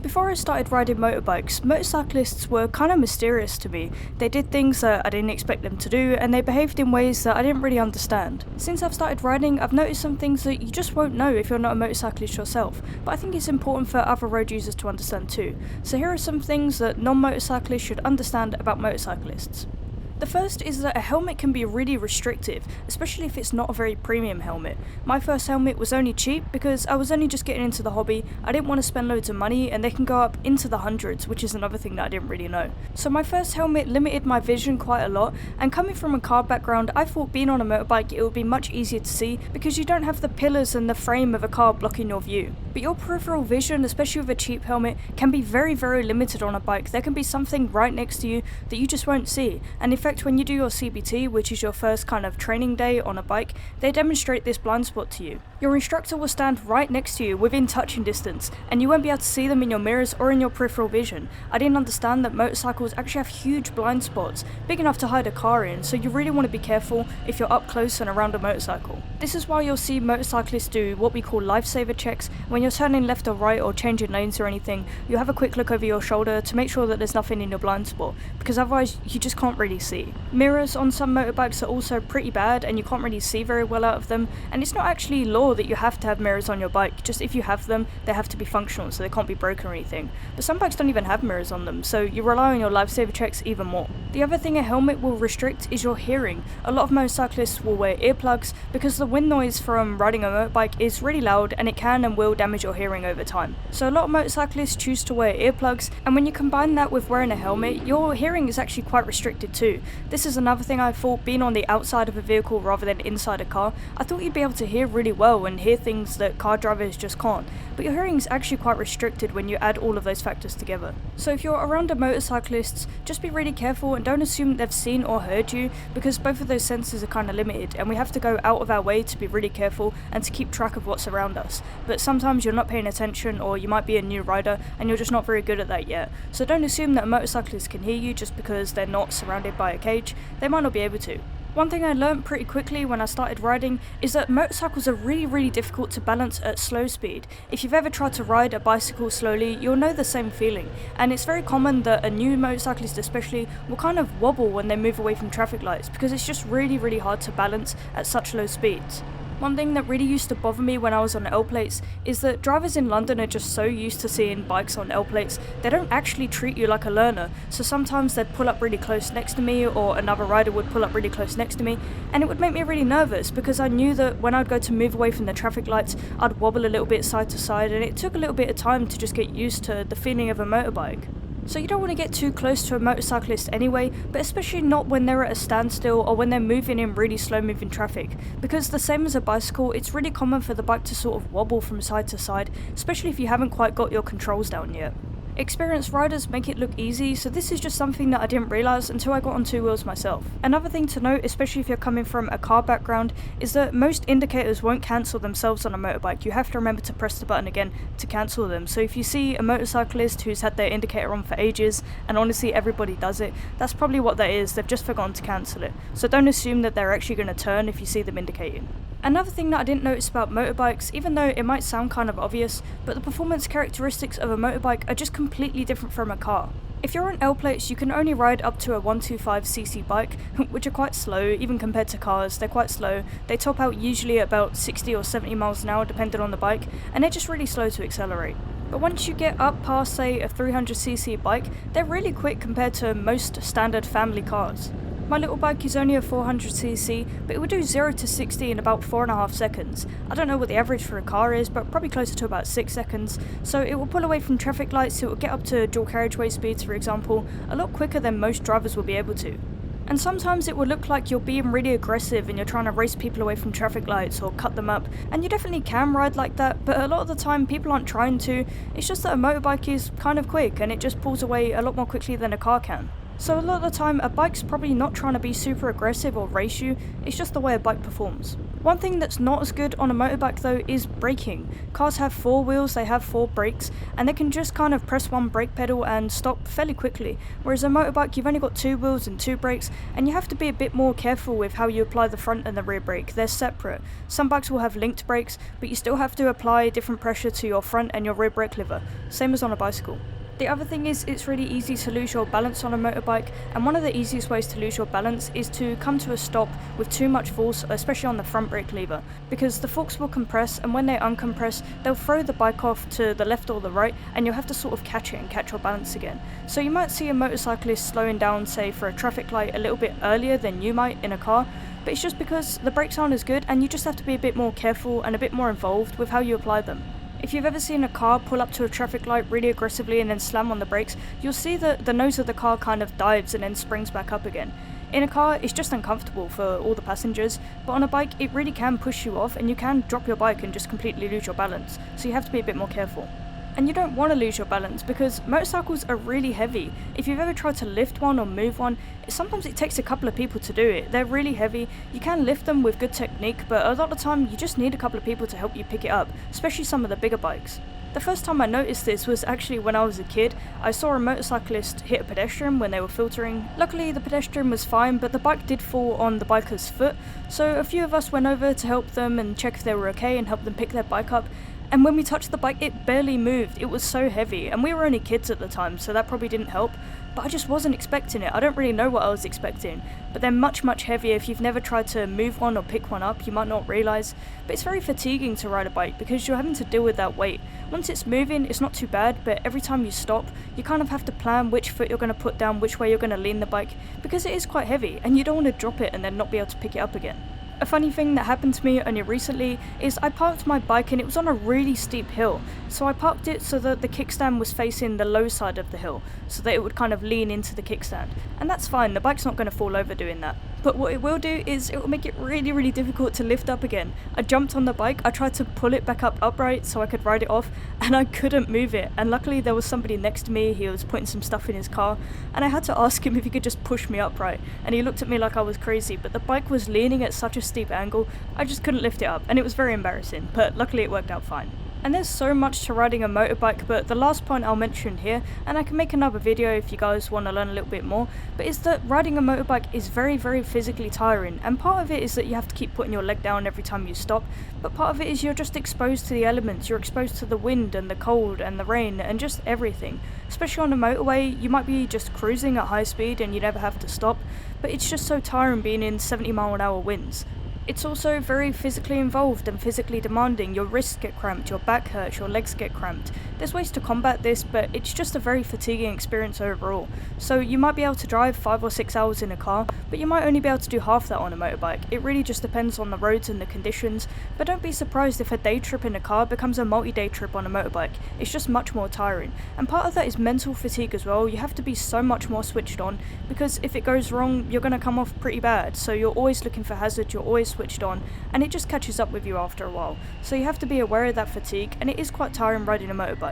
Before I started riding motorbikes, motorcyclists were kind of mysterious to me. They did things that I didn't expect them to do, and they behaved in ways that I didn't really understand. Since I've started riding, I've noticed some things that you just won't know if you're not a motorcyclist yourself, but I think it's important for other road users to understand too. So here are some things that non-motorcyclists should understand about motorcyclists. The first is that a helmet can be really restrictive, especially if it's not a very premium helmet. My first helmet was only cheap because I was only just getting into the hobby, I didn't want to spend loads of money, and they can go up into the hundreds, which is another thing that I didn't really know. So my first helmet limited my vision quite a lot, and coming from a car background, I thought being on a motorbike it would be much easier to see because you don't have the pillars and the frame of a car blocking your view. But your peripheral vision, especially with a cheap helmet, can be very limited on a bike. There can be something right next to you that you just won't see, and in fact when you do your CBT, which is your first kind of training day on a bike, they demonstrate this blind spot to you. Your instructor will stand right next to you within touching distance, and you won't be able to see them in your mirrors or in your peripheral vision. I didn't understand that motorcycles actually have huge blind spots, big enough to hide a car in, so you really want to be careful if you're up close and around a motorcycle. This is why you'll see motorcyclists do what we call lifesaver checks. When you're turning left or right or changing lanes or anything, you have a quick look over your shoulder to make sure that there's nothing in your blind spot, because otherwise you just can't really see. Mirrors on some motorbikes are also pretty bad and you can't really see very well out of them, and it's not actually law that you have to have mirrors on your bike, just if you have them, they have to be functional so they can't be broken or anything. But some bikes don't even have mirrors on them, so you rely on your lifesaver checks even more. The other thing a helmet will restrict is your hearing. A lot of motorcyclists will wear earplugs because the wind noise from riding a motorbike is really loud and it can and will damage your hearing over time. So a lot of motorcyclists choose to wear earplugs, and when you combine that with wearing a helmet, your hearing is actually quite restricted too. This is another thing I thought, being on the outside of a vehicle rather than inside a car, I thought you'd be able to hear really well and hear things that car drivers just can't, but your hearing is actually quite restricted when you add all of those factors together. So if you're around a motorcyclist, just be really careful and don't assume that they've seen or heard you, because both of those senses are kind of limited and we have to go out of our way to be really careful and to keep track of what's around us. But sometimes you're not paying attention, or you might be a new rider and you're just not very good at that yet. So don't assume that a motorcyclist can hear you just because they're not surrounded by a cage. They might not be able to. One thing I learned pretty quickly when I started riding is that motorcycles are really difficult to balance at slow speed. If you've ever tried to ride a bicycle slowly, you'll know the same feeling, and it's very common that a new motorcyclist especially will kind of wobble when they move away from traffic lights because it's just really hard to balance at such low speeds. One thing that really used to bother me when I was on L plates is that drivers in London are just so used to seeing bikes on L plates, they don't actually treat you like a learner. So sometimes they'd pull up really close next to me, or another rider would pull up really close next to me, and it would make me really nervous because I knew that when I'd go to move away from the traffic lights, I'd wobble a little bit side to side, and it took a little bit of time to just get used to the feeling of a motorbike. So you don't want to get too close to a motorcyclist anyway, but especially not when they're at a standstill or when they're moving in really slow moving traffic, because the same as a bicycle, it's really common for the bike to sort of wobble from side to side, especially if you haven't quite got your controls down yet. Experienced riders make it look easy, so this is just something that I didn't realise until I got on two wheels myself. Another thing to note, especially if you're coming from a car background, is that most indicators won't cancel themselves on a motorbike. You have to remember to press the button again to cancel them. So if you see a motorcyclist who's had their indicator on for ages, and honestly everybody does it, that's probably what that is. They've just forgotten to cancel it. So don't assume that they're actually going to turn if you see them indicating. Another thing that I didn't notice about motorbikes, even though it might sound kind of obvious, but the performance characteristics of a motorbike are just completely different from a car. If you're on L plates, you can only ride up to a 125cc bike, which are quite slow, even compared to cars. They're quite slow. They top out usually at about 60 or 70 miles an hour depending on the bike, and they're just really slow to accelerate. But once you get up past, say, a 300cc bike, they're really quick compared to most standard family cars. My little bike is only a 400cc, but it will do 0 to 60 in about 4.5 seconds. I don't know what the average for a car is, but probably closer to about 6 seconds. So it will pull away from traffic lights, it will get up to dual carriageway speeds, for example, a lot quicker than most drivers will be able to. And sometimes it will look like you're being really aggressive and you're trying to race people away from traffic lights or cut them up, and you definitely can ride like that, but a lot of the time people aren't trying to. It's just that a motorbike is kind of quick and it just pulls away a lot more quickly than a car can. So a lot of the time a bike's probably not trying to be super aggressive or race you, it's just the way a bike performs. One thing that's not as good on a motorbike though is braking. Cars have 4 wheels, they have 4 brakes, and they can just kind of press one brake pedal and stop fairly quickly, whereas a motorbike you've only got 2 wheels and 2 brakes, and you have to be a bit more careful with how you apply the front and the rear brake. They're separate. Some bikes will have linked brakes, but you still have to apply different pressure to your front and your rear brake lever, same as on a bicycle. The other thing is it's really easy to lose your balance on a motorbike, and one of the easiest ways to lose your balance is to come to a stop with too much force, especially on the front brake lever, because the forks will compress, and when they uncompress they'll throw the bike off to the left or the right, and you'll have to sort of catch it and catch your balance again. So you might see a motorcyclist slowing down, say for a traffic light, a little bit earlier than you might in a car, but it's just because the brakes aren't as good and you just have to be a bit more careful and a bit more involved with how you apply them. If you've ever seen a car pull up to a traffic light really aggressively and then slam on the brakes, you'll see that the nose of the car kind of dives and then springs back up again. In a car, it's just uncomfortable for all the passengers, but on a bike, it really can push you off and you can drop your bike and just completely lose your balance, so you have to be a bit more careful. And you don't want to lose your balance because motorcycles are really heavy. If you've ever tried to lift one or move one, sometimes it takes a couple of people to do it. They're really heavy. You can lift them with good technique, but a lot of the time you just need a couple of people to help you pick it up, especially some of the bigger bikes. The first time I noticed this was actually when I was a kid. I saw a motorcyclist hit a pedestrian when they were filtering. Luckily the pedestrian was fine, but the bike did fall on the biker's foot, so a few of us went over to help them and check if they were okay and help them pick their bike up. And when we touched the bike, it barely moved. It was so heavy, and we were only kids at the time, so that probably didn't help. But I just wasn't expecting it. I don't really know what I was expecting. But they're much, much heavier. If you've never tried to move one or pick one up, you might not realise. But it's very fatiguing to ride a bike because you're having to deal with that weight. Once it's moving, it's not too bad, but every time you stop, you kind of have to plan which foot you're going to put down, which way you're going to lean the bike, because it is quite heavy, and you don't want to drop it and then not be able to pick it up again. A funny thing that happened to me only recently is I parked my bike and it was on a really steep hill, so I parked it so that the kickstand was facing the low side of the hill, so that it would kind of lean into the kickstand, and that's fine, the bike's not going to fall over doing that. But what it will do is it will make it really, really difficult to lift up again. I jumped on the bike, I tried to pull it back up upright so I could ride it off, and I couldn't move it, and luckily there was somebody next to me. He was putting some stuff in his car, and I had to ask him if he could just push me upright, and he looked at me like I was crazy, but the bike was leaning at such a steep angle, I just couldn't lift it up, and it was very embarrassing, but luckily it worked out fine. And there's so much to riding a motorbike, but the last point I'll mention here, and I can make another video if you guys want to learn a little bit more, but is that riding a motorbike is very, very physically tiring, and part of it is that you have to keep putting your leg down every time you stop, but part of it is you're just exposed to the elements, you're exposed to the wind and the cold and the rain and just everything. Especially on a motorway, you might be just cruising at high speed and you never have to stop, but it's just so tiring being in 70-mile-an-hour winds. It's also very physically involved and physically demanding. Your wrists get cramped, your back hurts, your legs get cramped. There's ways to combat this, but it's just a very fatiguing experience overall. So you might be able to drive 5 or 6 hours in a car, but you might only be able to do half that on a motorbike. It really just depends on the roads and the conditions, but don't be surprised if a day trip in a car becomes a multi-day trip on a motorbike. It's just much more tiring. And part of that is mental fatigue as well. You have to be so much more switched on, because if it goes wrong, you're going to come off pretty bad. So you're always looking for hazards, you're always switched on, and it just catches up with you after a while. So you have to be aware of that fatigue, and it is quite tiring riding a motorbike.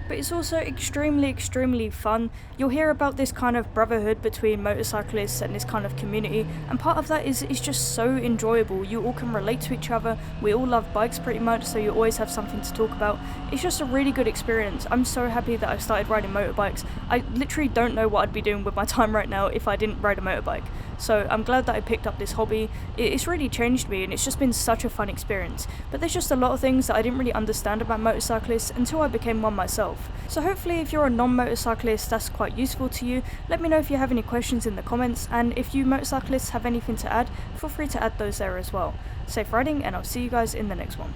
But it's also extremely, extremely fun. You'll hear about this kind of brotherhood between motorcyclists and this kind of community, and part of that is it's just so enjoyable. You all can relate to each other, we all love bikes pretty much, so you always have something to talk about. It's just a really good experience. I'm so happy that I started riding motorbikes. I literally don't know what I'd be doing with my time right now if I didn't ride a motorbike. So I'm glad that I picked up this hobby. It's really changed me, and it's just been such a fun experience. But there's just a lot of things that I didn't really understand about motorcyclists until I became one myself. So hopefully if you're a non-motorcyclist, that's quite useful to you. Let me know if you have any questions in the comments, and if you motorcyclists have anything to add, feel free to add those there as well. Safe riding, and I'll see you guys in the next one.